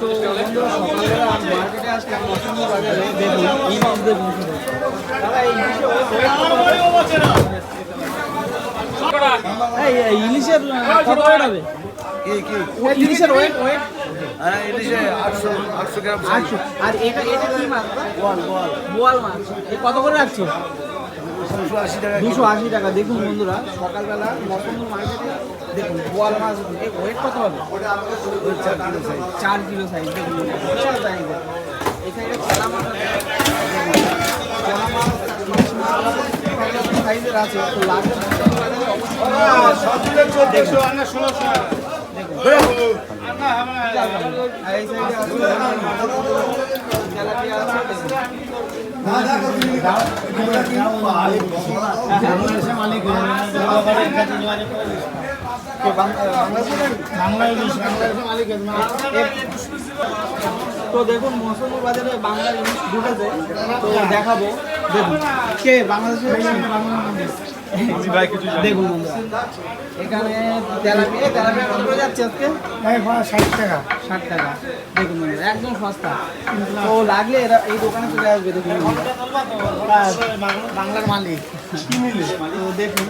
তো বন্ধুরা সকালবেলা মার্কেটে আসলাম মৌসুমি বাজারে দেখুন ইলিশ দেখুন দাদা এই ইলিশের কত ওয়েট হবে? ইলিশের ওয়েট ইলিশে 800 গ্রাম। 800। আর এটা এটা কি মাছ? বোয়াল মাছ। এ কত করে রাখছো? 280 টাকা। 280 টাকা। দেখুন বন্ধুরা সকালবেলা মৌসুমি মার্কেটে দেখুন বোয়াল মাছ এই ওয়েট কত হবে? 4 কিলো সাইজ। দেখুন বিশাল সাইজ। এই সাইডে কলা মাছ আছে। কলা মাছ সাইজের আছে তো লাগবে তো দেখুন মৌসুমি বাজারে বাংলার ইলিশ ঢুকেছে তো দেখাবো। দেখুন কে বাংলাদেশের দেখুন এখানে তেলাপিয়া কত করে যাচ্ছে আজকে? 60 টাকা। 60 টাকা। দেখুন একদম সস্তা। তো লাগলে এরা এই দোকানে চলে আসবে। দেখুন বাংলার মালিক তো দেখুন